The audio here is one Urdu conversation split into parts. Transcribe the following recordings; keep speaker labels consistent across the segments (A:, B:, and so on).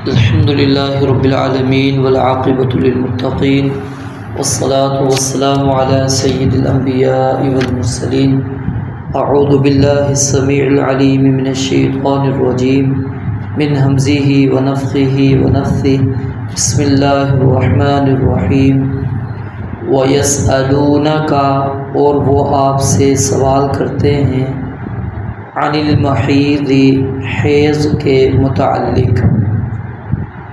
A: الحمد لله رب العالمين والعاقبة للمتقين والصلاة والسلام على سيد الأنبياء والمرسلين. أعوذ بالله السميع العليم من الشيطان الرجيم من همزه ونفخه ونفثه. بسم الله الرحمن الرحیم. وَيَسْأَلُونَكَ اور وہ آپ سے سوال کرتے ہیں عن المحیض حیض کے متعلق.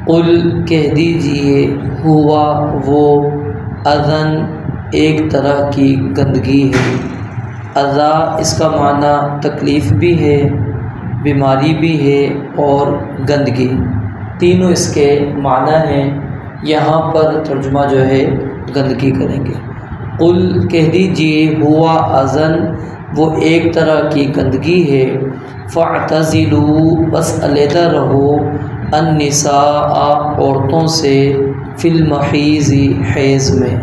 A: قل کہہ دیجئے ہوا وہ اذن ایک طرح کی گندگی ہے. اذا اس کا معنی تکلیف بھی ہے، بیماری بھی ہے اور گندگی، تینوں اس کے معنی ہیں. یہاں پر ترجمہ جو ہے گندگی کریں گے. قل کہہ دیجئے ہوا اذن وہ ایک طرح کی گندگی ہے. فاعتزلوا بس علیحدہ رہو النساء عورتوں سے فی المحیض حیض میں.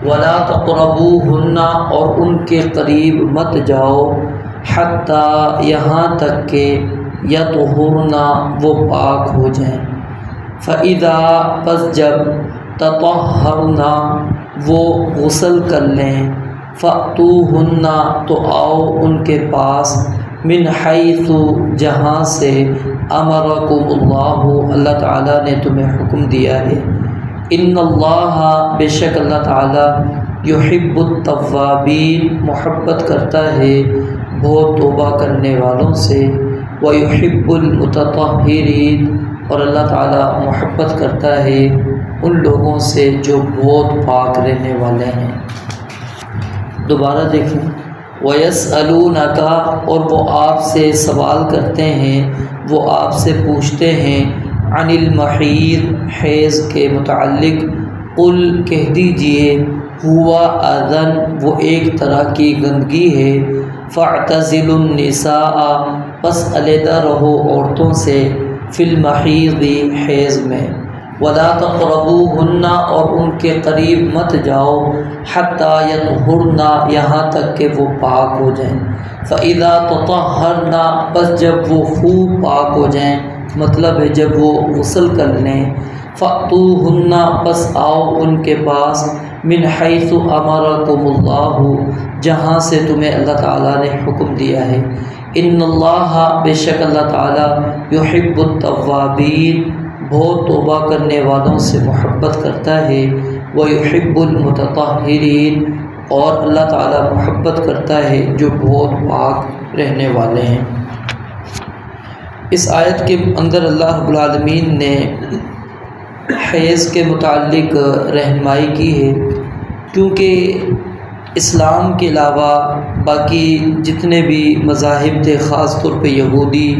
A: ولا تقربوہن اور ان کے قریب مت جاؤ حتیٰ یہاں تک کہ یطہرن وہ پاک ہو جائیں. فاذا پس جب تطہرن وہ غسل کر لیں فأتوہن تو آؤ ان کے پاس من حیث جہاں سے امرکم اللہ تعالیٰ نے تمہیں حکم دیا ہے. ان اللہ بے شک اللہ تعالیٰ یحب التوابین محبت کرتا ہے بہت توبہ کرنے والوں سے. ویحب المتطہرین اور اللہ تعالیٰ محبت کرتا ہے ان لوگوں سے جو بہت پاک رہنے والے ہیں. دوبارہ دیکھیں. وَيَسْأَلُونَكَ اور وہ آپ سے سوال کرتے ہیں، وہ آپ سے پوچھتے ہیں عن المحیض حیض کے متعلق. قل کہہ دیجئے ہوا اذن وہ ایک طرح کی گندگی ہے. فاعتزلوا النساء پس علیحدہ رہو عورتوں سے فی المحیض حیض میں. ولا تقربوہن اور ان کے قریب مت جاؤ حتیٰ یطہرن یہاں تک کہ وہ پاک ہو جائیں. فاذا تطہرن پس جب وہ خوب پاک ہو جائیں، مطلب ہے جب وہ غسل کر لیں. فأتوہن پس آؤ ان کے پاس من حیث امرکم اللہ جہاں سے تمہیں اللہ تعالیٰ نے حکم دیا ہے. ان اللہ بے شک اللہ تعالیٰ یحب التوابین بہت توبہ کرنے والوں سے محبت کرتا ہے. وَيُحِبُّ الْمُتَطَهِّرِينَ اور اللہ تعالیٰ محبت کرتا ہے جو بہت پاک رہنے والے ہیں. اس آیت کے اندر اللہ رب العالمین نے حیض کے متعلق رہنمائی کی ہے، کیونکہ اسلام کے علاوہ باقی جتنے بھی مذاہب تھے، خاص طور پہ یہودی،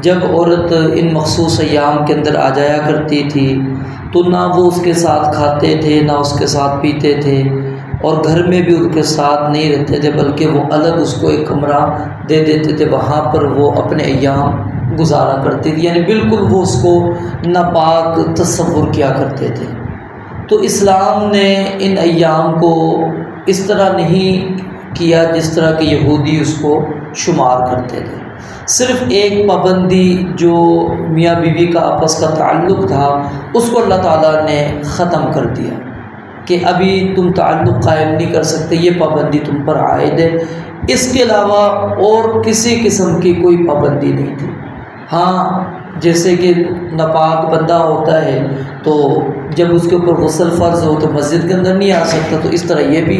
A: جب عورت ان مخصوص ایام کے اندر آ جایا کرتی تھی تو نہ وہ اس کے ساتھ کھاتے تھے نہ اس کے ساتھ پیتے تھے، اور گھر میں بھی ان کے ساتھ نہیں رہتے تھے، بلکہ وہ الگ اس کو ایک کمرہ دے دیتے تھے، وہاں پر وہ اپنے ایام گزارا کرتی تھی. یعنی بالکل وہ اس کو ناپاک تصور کیا کرتے تھے. تو اسلام نے ان ایام کو اس طرح نہیں کیا جس طرح کہ یہودی اس کو شمار کرتے تھے. صرف ایک پابندی جو میاں بیوی کا آپس کا تعلق تھا اس کو اللہ تعالیٰ نے ختم کر دیا کہ ابھی تم تعلق قائم نہیں کر سکتے، یہ پابندی تم پر عائد ہے. اس کے علاوہ اور کسی قسم کی کوئی پابندی نہیں تھی. ہاں جیسے کہ ناپاک بندہ ہوتا ہے تو جب اس کے اوپر غسل فرض ہو تو مسجد کے اندر نہیں آ سکتا، تو اس طرح یہ بھی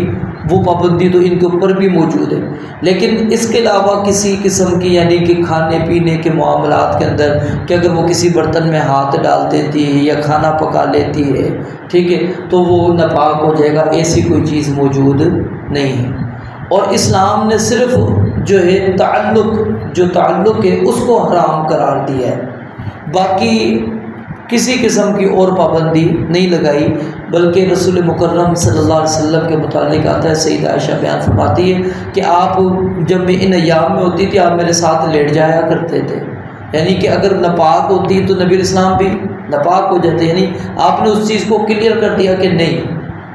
A: وہ پابندی تو ان کے اوپر بھی موجود ہے. لیکن اس کے علاوہ کسی قسم کی یعنی کہ کھانے پینے کے معاملات کے اندر کہ اگر وہ کسی برتن میں ہاتھ ڈال دیتی ہے یا کھانا پکا لیتی ہے، ٹھیک ہے، تو وہ ناپاک ہو جائے گا، ایسی کوئی چیز موجود نہیں ہے. اور اسلام نے صرف جو ہے تعلق ہے اس کو حرام قرار دیا ہے، باقی کسی قسم کی اور پابندی نہیں لگائی. بلکہ رسول مکرم صلی اللہ علیہ وسلم کے متعلق آتا ہے، سیدہ عائشہ بیان فرماتی ہے کہ آپ جب میں ان ایام میں ہوتی تھی آپ میرے ساتھ لیٹ جایا کرتے تھے. یعنی کہ اگر ناپاک ہوتی تو نبی اسلام بھی ناپاک ہو جاتے. یعنی آپ نے اس چیز کو کلیئر کر دیا کہ نہیں،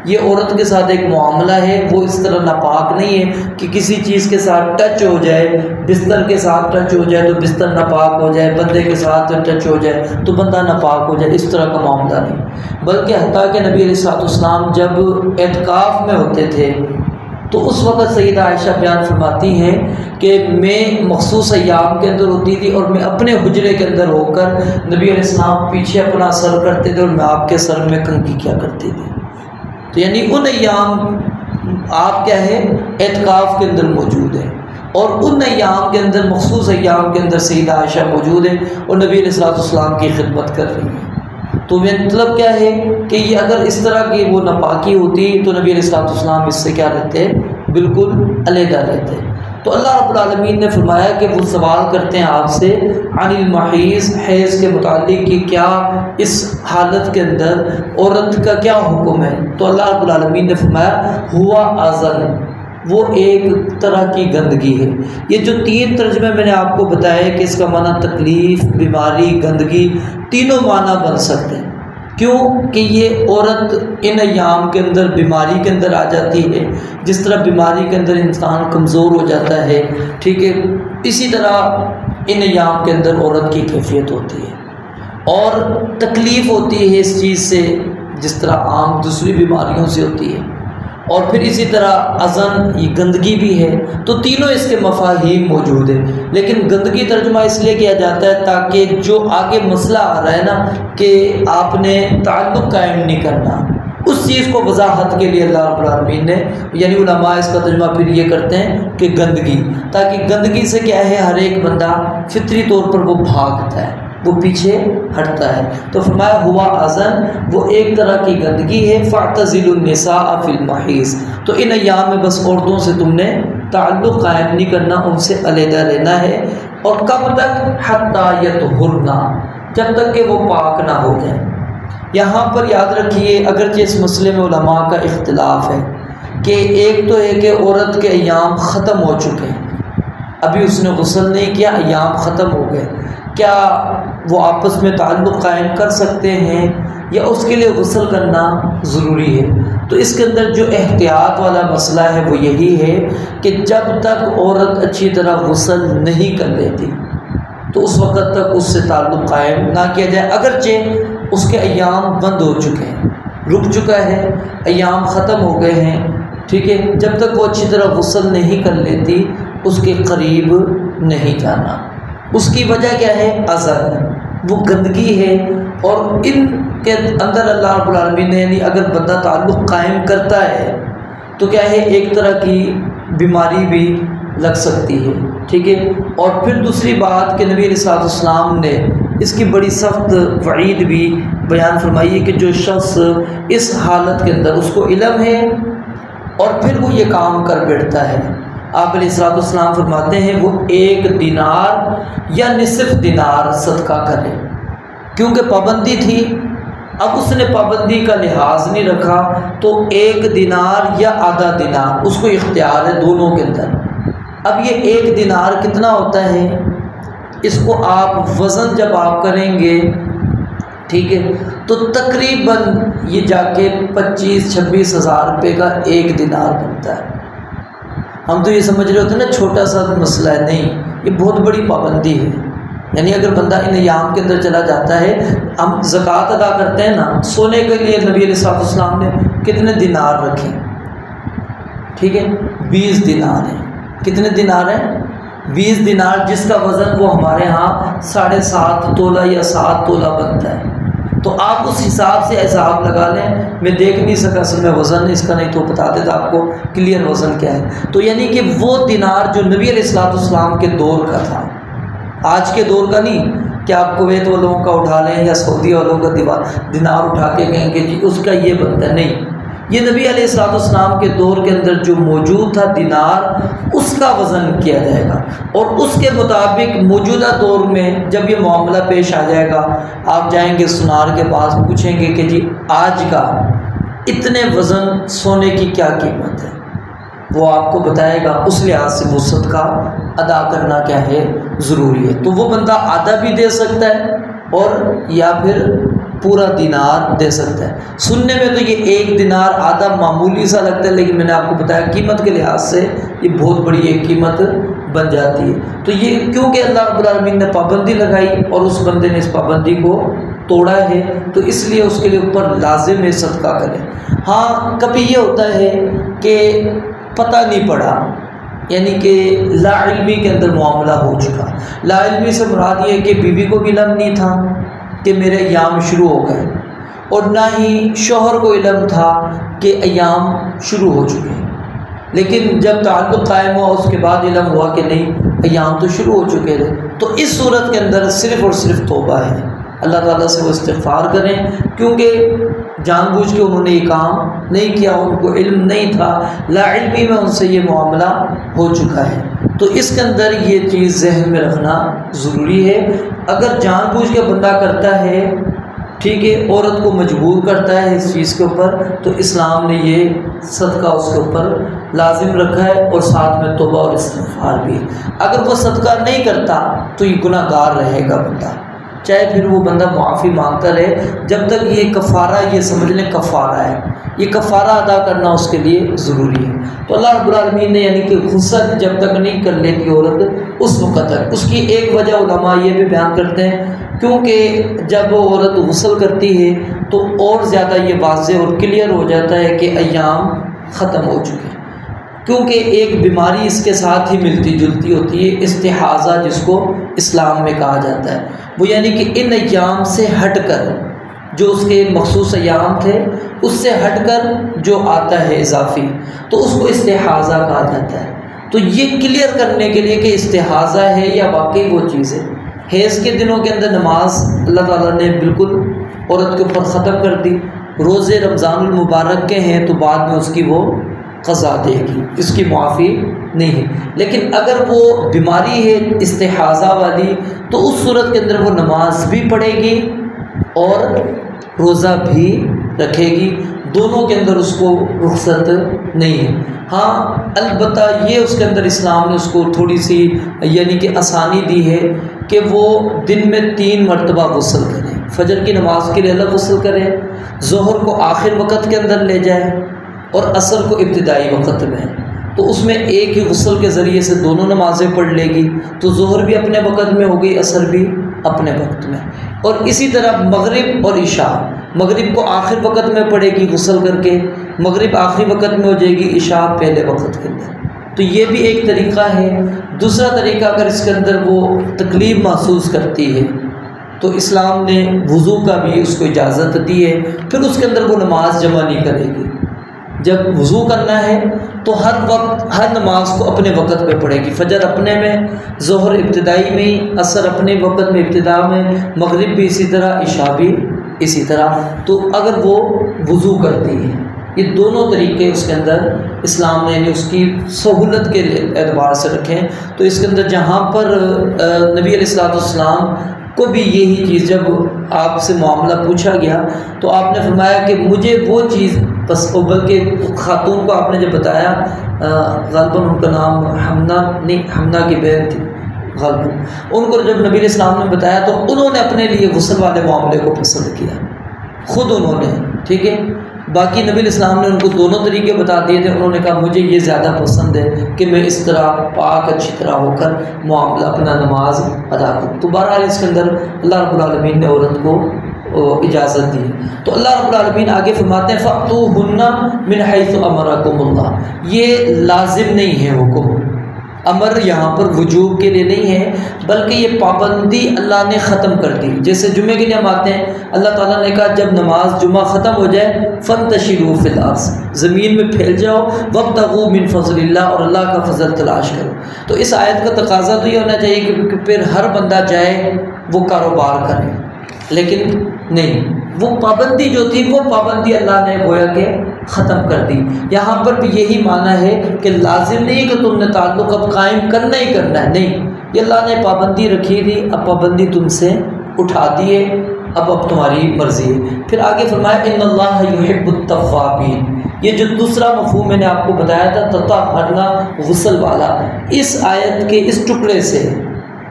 A: یہ عورت کے ساتھ ایک معاملہ ہے، وہ اس طرح ناپاک نہیں ہے کہ کسی چیز کے ساتھ ٹچ ہو جائے، بستر کے ساتھ ٹچ ہو جائے تو بستر ناپاک ہو جائے، بندے کے ساتھ ٹچ ہو جائے تو بندہ ناپاک ہو جائے، اس طرح کا معاملہ نہیں۔ بلکہ حتیٰ کہ نبی علیہ السلام جب اعتکاف میں ہوتے تھے تو اس وقت سیدہ عائشہ بیان فرماتی ہیں کہ میں مخصوص ایام کے اندر ہوتی تھی اور میں اپنے حجرے کے اندر ہو کر نبی علیہ السلام پیچھے اپنا سر کرتے تھے اور میں آپ کے سر میں کنگھی کیا کرتی تھی۔ تو یعنی ان ایام آپ کیا ہے اعتکاف کے اندر موجود ہیں، اور ان ایام کے اندر مخصوص ایام کے اندر سیدہ عائشہ موجود ہیں اور نبی علیہ السلام کی خدمت کر رہی ہیں۔ تو مطلب کیا ہے کہ یہ اگر اس طرح کی وہ ناپاکی ہوتی تو نبی علیہ السلام اس سے کیا رہتے، بالکل علیحدہ رہتے۔ تو اللہ رب العالمین نے فرمایا کہ وہ سوال کرتے ہیں آپ سے عن المحیض، حیض کے متعلق کہ کیا اس حالت کے اندر عورت کا کیا حکم ہے؟ تو اللہ رب العالمین نے فرمایا ہوا اذن، وہ ایک طرح کی گندگی ہے۔ یہ جو تین ترجمے میں نے آپ کو بتایا کہ اس کا معنی تکلیف، بیماری، گندگی، تینوں معنی بن سکتے ہیں۔ کیوں کہ یہ عورت ان ایام کے اندر بیماری کے اندر آ جاتی ہے، جس طرح بیماری کے اندر انسان کمزور ہو جاتا ہے، ٹھیک ہے، اسی طرح ان ایام کے اندر عورت کی کیفیت ہوتی ہے اور تکلیف ہوتی ہے اس چیز سے جس طرح عام دوسری بیماریوں سے ہوتی ہے، اور پھر اسی طرح اذن، یہ گندگی بھی ہے۔ تو تینوں اس کے مفاہیم موجود ہیں، لیکن گندگی ترجمہ اس لیے کیا جاتا ہے تاکہ جو آگے مسئلہ آ رہا ہے نا کہ آپ نے تعلق قائم نہیں کرنا، اس چیز کو وضاحت کے لیے اللہ رب العالمین نے، یعنی علماء اس کا ترجمہ پھر یہ کرتے ہیں کہ گندگی، تاکہ گندگی سے کیا ہے ہر ایک بندہ فطری طور پر وہ بھاگتا ہے، وہ پیچھے ہٹتا ہے۔ تو فرمایا ہوا اذن، وہ ایک طرح کی گندگی ہے، فاعتزلوا النساء فی المحیض، تو ان ایام میں بس عورتوں سے تم نے تعلق قائم نہیں کرنا، ان سے علیحدہ رہنا ہے۔ اور کب تک؟ حتی یطہرن، جب تک کہ وہ پاک نہ ہو جائیں۔ یہاں پر یاد رکھیے اگرچہ اس مسئلے میں علماء کا اختلاف ہے کہ ایک تو ہے کہ عورت کے ایام ختم ہو چکے ہیں، ابھی اس نے غسل نہیں کیا، ایام ختم ہو گئے، کیا وہ آپس میں تعلق قائم کر سکتے ہیں یا اس کے لیے غسل کرنا ضروری ہے؟ تو اس کے اندر جو احتیاط والا مسئلہ ہے وہ یہی ہے کہ جب تک عورت اچھی طرح غسل نہیں کر لیتی تو اس وقت تک اس سے تعلق قائم نہ کیا جائے، اگرچہ اس کے ایام بند ہو چکے ہیں، رک چکا ہے، ایام ختم ہو گئے ہیں، ٹھیک ہے، جب تک وہ اچھی طرح غسل نہیں کر لیتی اس کے قریب نہیں جانا۔ اس کی وجہ کیا ہے؟ اذن، وہ گندگی ہے، اور ان کے اندر اللہ رب العالمین نے یعنی اگر بندہ تعلق قائم کرتا ہے تو کیا ہے ایک طرح کی بیماری بھی لگ سکتی ہے، ٹھیک ہے۔ اور پھر دوسری بات کہ نبی علیہ السلام نے اس کی بڑی سخت وعید بھی بیان فرمائی ہے کہ جو شخص اس حالت کے اندر اس کو علم ہے اور پھر وہ یہ کام کر بیٹھتا ہے، آپ علیہ السلام فرماتے ہیں وہ 1 دینار یا نصف دینار صدقہ کرے، کیونکہ پابندی تھی، اب اس نے پابندی کا لحاظ نہیں رکھا تو 1 دینار یا آدھا دینار اس کو اختیار ہے دونوں کے اندر۔ اب یہ 1 دینار کتنا ہوتا ہے، اس کو آپ وزن جب آپ کریں گے، ٹھیک ہے، تو تقریباً یہ جا کے 25-26 ہزار روپے کا 1 دینار بنتا ہے۔ ہم تو یہ سمجھ رہے ہوتے ہیں نا چھوٹا سا مسئلہ ہے، نہیں، یہ بہت بڑی پابندی ہے۔ یعنی اگر بندہ ان ایام کے اندر چلا جاتا ہے، ہم زکوٰۃ ادا کرتے ہیں نا، سونے کے لیے نبی علیہ السلام نے کتنے دینار رکھے، ٹھیک ہے، 20 دینار ہیں۔ کتنے دینار ہیں؟ 20 دینار، جس کا وزن وہ ہمارے ہاں 7.5 تولہ یا 7 تولہ بنتا ہے۔ تو آپ اس حساب سے حساب لگا لیں، میں دیکھ نہیں سکا اصل میں وزن اس کا، نہیں تو بتا دیتا آپ کو کلیئر وزن کیا ہے۔ تو یعنی کہ وہ دینار جو نبی علیہ السلام کے دور کا تھا، آج کے دور کا نہیں کہ آپ کویت والوں کا اٹھا لیں یا سعودی والوں کا دینار اٹھا کے کہیں کہ جی اس کا یہ بنتا ہے، نہیں، یہ نبی علیہ السلام کے دور کے اندر جو موجود تھا دینار، اس کا وزن کیا جائے گا، اور اس کے مطابق موجودہ دور میں جب یہ معاملہ پیش آ جائے گا، آپ جائیں گے سنار کے پاس، پوچھیں گے کہ جی آج کا اتنے وزن سونے کی کیا قیمت ہے، وہ آپ کو بتائے گا، اس لحاظ سے وسعت کا ادا کرنا کیا ہے ضروری ہے۔ تو وہ بندہ آدھا بھی دے سکتا ہے اور یا پھر پورا دینار دے سکتا ہے۔ سننے میں تو یہ 1 دینار آدھا معمولی سا لگتا ہے، لیکن میں نے آپ کو بتایا قیمت کے لحاظ سے یہ بہت بڑی ایک قیمت بن جاتی ہے۔ تو یہ کیونکہ اللہ رب العالمین نے پابندی لگائی اور اس بندے نے اس پابندی کو توڑا ہے، تو اس لیے اس کے لیے اوپر لازم ہے صدقہ کرے۔ ہاں کبھی یہ ہوتا ہے کہ پتہ نہیں پڑا، یعنی کہ لا علمی کے اندر معاملہ ہو چکا۔ لا علمی سے مراد یہ ہے کہ بیوی کو بھی علم نہیں تھا کہ میرے ایام شروع ہو گئے، اور نہ ہی شوہر کو علم تھا کہ ایام شروع ہو چکے ہیں، لیکن جب تعلق قائم ہوا اس کے بعد علم ہوا کہ نہیں ایام تو شروع ہو چکے تھے، تو اس صورت کے اندر صرف اور صرف توبہ ہے، اللہ تعالیٰ سے وہ استغفار کریں، کیونکہ جان بوجھ کے انہوں نے یہ کام نہیں کیا، ان کو علم نہیں تھا، لا علمی میں ان سے یہ معاملہ ہو چکا ہے۔ تو اس کے اندر یہ چیز ذہن میں رکھنا ضروری ہے۔ اگر جان بوجھ کے بندہ کرتا ہے، ٹھیک ہے، عورت کو مجبور کرتا ہے اس چیز کے اوپر، تو اسلام نے یہ صدقہ اس کے اوپر لازم رکھا ہے، اور ساتھ میں توبہ اور استغفار بھی۔ اگر وہ صدقہ نہیں کرتا تو یہ گناہ گار رہے گا بندہ، چاہے پھر وہ بندہ معافی مانگتا رہے، جب تک یہ کفارہ، یہ سمجھ لیں کفارہ ہے، یہ کفارہ ادا کرنا اس کے لیے ضروری ہے۔ تو اللہ رب العالمین نے یعنی کہ غسل جب تک نہیں کر لیتی عورت اس وقت تک، اس کی ایک وجہ علماء یہ بھی بیان کرتے ہیں، کیونکہ جب وہ عورت غسل کرتی ہے تو اور زیادہ یہ واضح اور کلیئر ہو جاتا ہے کہ ایام ختم ہو چکے ہیں، کیونکہ ایک بیماری اس کے ساتھ ہی ملتی جلتی ہوتی ہے، استحاضہ جس کو اسلام میں کہا جاتا ہے، وہ یعنی کہ ان ایام سے ہٹ کر، جو اس کے مخصوص ایام تھے اس سے ہٹ کر جو آتا ہے اضافی، تو اس کو استحاضہ کہا جاتا ہے۔ تو یہ کلیئر کرنے کے لیے کہ استحاضہ ہے یا واقعی وہ چیز ہے، حیض کے دنوں کے اندر نماز اللہ تعالیٰ نے بالکل عورت کے اوپر ختم کر دی، روزے رمضان المبارک کے ہیں تو بعد میں اس کی وہ قضا دے گی، اس کی معافی نہیں ہے۔ لیکن اگر وہ بیماری ہے استحاضہ والی تو اس صورت کے اندر وہ نماز بھی پڑھے گی اور روزہ بھی رکھے گی، دونوں کے اندر اس کو رخصت نہیں ہے۔ ہاں البتہ یہ اس کے اندر اسلام نے اس کو تھوڑی سی یعنی کہ آسانی دی ہے کہ وہ دن میں 3 مرتبہ غسل کرے، فجر کی نماز کے لیے الگ غسل کرے، ظہر کو آخر وقت کے اندر لے جائے اور عصر کو ابتدائی وقت میں، تو اس میں ایک ہی غسل کے ذریعے سے دونوں نمازیں پڑھ لے گی، تو ظہر بھی اپنے وقت میں ہو گئی، عصر بھی اپنے وقت میں، اور اسی طرح مغرب اور عشاء، مغرب کو آخر وقت میں پڑھے گی غسل کر کے، مغرب آخری وقت میں ہو جائے گی، عشاء پہلے وقت کے اندر۔ تو یہ بھی ایک طریقہ ہے۔ دوسرا طریقہ، اگر اس کے اندر وہ تکلیف محسوس کرتی ہے تو اسلام نے وضو کا بھی اس کو اجازت دی ہے، پھر اس کے اندر وہ نماز جمع نہیں کرے گی۔ جب وضو کرنا ہے تو ہر وقت ہر نماز کو اپنے وقت میں پڑھے گی، فجر اپنے میں، ظہر ابتدائی میں، عصر اپنے وقت میں ابتدا میں، مغرب بھی اسی طرح، عشاء بھی اسی طرح۔ تو اگر وہ وضو کرتی ہے، یہ دونوں طریقے اس کے اندر اسلام نے یعنی اس کی سہولت کے اعتبار سے رکھیں۔ تو اس کے اندر جہاں پر نبی علیہ السلام کو بھی یہی چیز جب آپ سے معاملہ پوچھا گیا تو آپ نے فرمایا کہ مجھے وہ چیز بس، بلکہ خاتون کو آپ نے جب بتایا، غالباً ان کا نام حمنا کی بہن تھی غالباً، ان کو جب نبی علیہ السلام نے بتایا تو انہوں نے اپنے لیے غسل والے معاملے کو پسند کیا، خود انہوں نے، ٹھیک ہے۔ باقی نبی علیہ السلام نے ان کو دونوں طریقے بتا دیے تھے، انہوں نے کہا مجھے یہ زیادہ پسند ہے کہ میں اس طرح پاک اچھی طرح ہو کر معاملہ اپنا نماز ادا کروں۔ تو بہرحال اس کے اندر اللہ رب العالمین نے عورت کو اجازت دی۔ تو اللہ رب العالمین آگے فرماتے ہیں فَأْتُوهُنَّ مِنْ حَيْثُ أَمَرَكُمُ اللَّهُ، یہ لازم نہیں ہے حکم، امر یہاں پر وجوب کے لیے نہیں ہے، بلکہ یہ پابندی اللہ نے ختم کر دی۔ جیسے جمعے کے لیے ہم آتے ہیں، اللہ تعالیٰ نے کہا جب نماز جمعہ ختم ہو جائے فَانْتَشِرُوا فِي الْأَرْضِ، زمین میں پھیل جاؤ، وَابْتَغُوا مِنْ فَضْلِ اللَّهِ، اور اللہ کا فضل تلاش کرو۔ تو اس آیت کا تقاضا تو یہ ہونا چاہیے کہ پھر ہر بندہ جائے وہ کاروبار کرے، لیکن نہیں، وہ پابندی جو تھی وہ پابندی اللہ نے گویا کہ ختم کر دی۔ یہاں پر بھی یہی معنی ہے کہ لازم نہیں کہ تم نے تعلق اب قائم کرنا ہی کرنا ہے، نہیں، یہ اللہ نے پابندی رکھی تھی، اب پابندی تم سے اٹھا دی ہے، اب تمہاری مرضی ہے۔ پھر آگے فرمایا ان اللہ یحب التوابین، یہ جو دوسرا مفہوم میں نے آپ کو بتایا تھا تطہرنا غسل والا، اس آیت کے اس ٹکڑے سے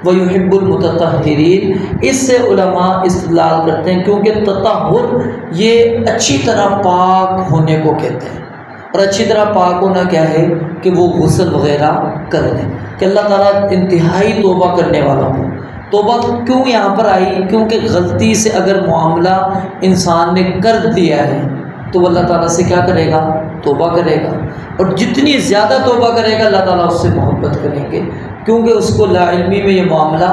A: وَيُحِبُّ الْمُتَطَهِّرِينَ، اس سے علماء استدلال کرتے ہیں کیونکہ تطہر یہ اچھی طرح پاک ہونے کو کہتے ہیں، اور اچھی طرح پاک ہونا کیا ہے کہ وہ غسل وغیرہ کر لیں، کہ اللہ تعالیٰ انتہائی توبہ کرنے والا ہو۔ توبہ کیوں یہاں پر آئی؟ کیونکہ غلطی سے اگر معاملہ انسان نے کر دیا ہے تو وہ اللہ تعالیٰ سے کیا کرے گا؟ توبہ کرے گا، اور جتنی زیادہ توبہ کرے گا اللہ تعالیٰ اس سے محبت کریں گے، کیونکہ اس کو لا علمی میں یہ معاملہ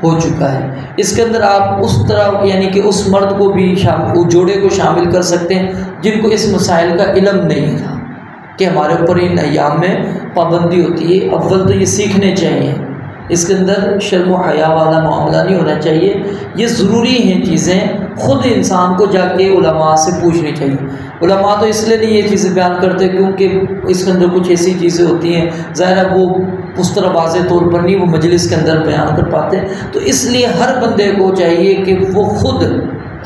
A: ہو چکا ہے۔ اس کے اندر آپ اس طرح یعنی کہ اس مرد کو بھی جوڑے کو شامل کر سکتے ہیں جن کو اس مسائل کا علم نہیں تھا کہ ہمارے اوپر ان ایام میں پابندی ہوتی ہے۔ اول تو یہ سیکھنے چاہیے، اس کے اندر شرم و حیا والا معاملہ نہیں ہونا چاہیے، یہ ضروری ہیں چیزیں، خود انسان کو جا کے علماء سے پوچھنی چاہیے۔ علماء تو اس لیے نہیں یہ چیزیں بیان کرتے کیونکہ اس کے اندر کچھ ایسی چیزیں ہوتی ہیں، ظاہر ہے وہ اس طرح واضح طور پر نہیں وہ مجلس کے اندر بیان کر پاتے، تو اس لیے ہر بندے کو چاہیے کہ وہ خود،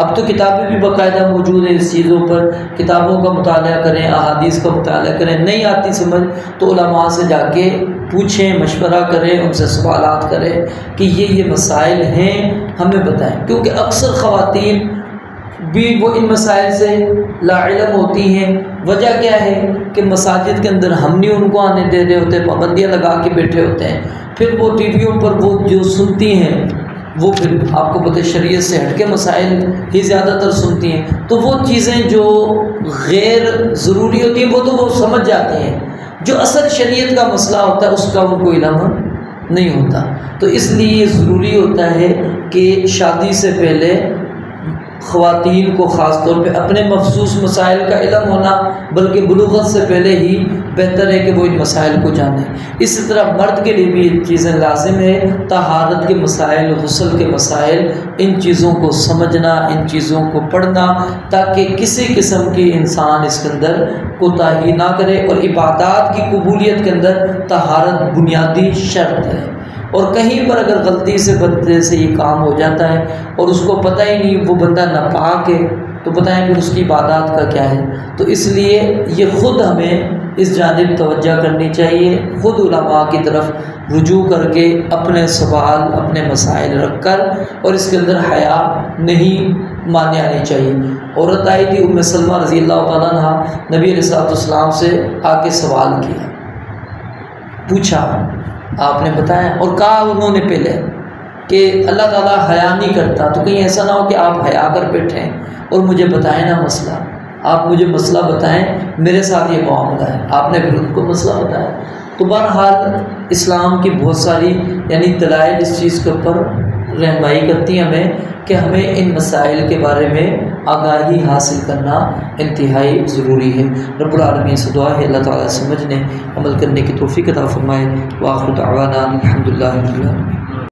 A: اب تو کتابیں بھی باقاعدہ موجود ہیں اس چیزوں پر، کتابوں کا مطالعہ کریں، احادیث کا مطالعہ کریں، نہیں آتی سمجھ تو علماء سے جا کے پوچھیں، مشورہ کریں، ان سے سوالات کریں کہ یہ مسائل ہیں ہمیں بتائیں، کیونکہ اکثر خواتین بھی وہ ان مسائل سے لا علم ہوتی ہیں۔ وجہ کیا ہے کہ مساجد کے اندر ہم نہیں ان کو آنے دے رہے ہوتے، پابندیاں لگا کے بیٹھے ہوتے ہیں، پھر وہ ٹی ویوں پر وہ جو سنتی ہیں وہ پھر آپ کو پتہ شریعت سے ہٹ کے مسائل ہی زیادہ تر سنتی ہیں، تو وہ چیزیں جو غیر ضروری ہوتی ہیں وہ تو وہ سمجھ جاتی ہیں، جو اصل شریعت کا مسئلہ ہوتا ہے اس کا ان کو علم نہیں ہوتا۔ تو اس لیے ضروری ہوتا ہے کہ شادی سے پہلے خواتین کو خاص طور پہ اپنے مخصوص مسائل کا علم ہونا، بلکہ بلوغت سے پہلے ہی بہتر ہے کہ وہ ان مسائل کو جانیں۔ اسی طرح مرد کے لیے بھی یہ چیزیں لازم ہے، طہارت کے مسائل، غسل کے مسائل، ان چیزوں کو سمجھنا، ان چیزوں کو پڑھنا، تاکہ کسی قسم کی انسان اس کے اندر کوتاہی نہ کرے۔ اور عبادات کی قبولیت کے اندر طہارت بنیادی شرط ہے، اور کہیں پر اگر غلطی سے بندے سے یہ کام ہو جاتا ہے اور اس کو پتہ ہی نہیں وہ بندہ ناپاک ہے تو بتائیں کہ اس کی عبادات کا کیا ہے۔ تو اس لیے یہ خود ہمیں اس جانب توجہ کرنی چاہیے، خود علماء کی طرف رجوع کر کے اپنے سوال، اپنے مسائل رکھ کر، اور اس کے اندر حیا نہیں ماننے آنی چاہیے۔ عورت آئی تھی ام سلمہ رضی اللہ تعالیٰ عنہ، نبی علیہ السلام سے آ کے سوال کیا، پوچھا، آپ نے بتایا، اور کہا انہوں نے پہلے کہ اللہ تعالیٰ حیا نہیں کرتا، تو کہیں ایسا نہ ہو کہ آپ حیا کر بیٹھیں اور مجھے بتائیں نا مسئلہ، آپ مجھے مسئلہ بتائیں، میرے ساتھ یہ معاملہ ہے۔ آپ نے پھر ان کو مسئلہ بتایا۔ تو بہرحال اسلام کی بہت ساری یعنی دلائل اس چیز کے اوپر رہنمائی کرتی ہیں ہمیں کہ ہمیں ان مسائل کے بارے میں آگاہی حاصل کرنا انتہائی ضروری ہے۔ رب العالمین سے دعا ہے اللہ تعالیٰ سمجھنے، عمل کرنے کی توفیق عطا فرمائے۔ وآخر دعوانا الحمدللہ رب العالمین۔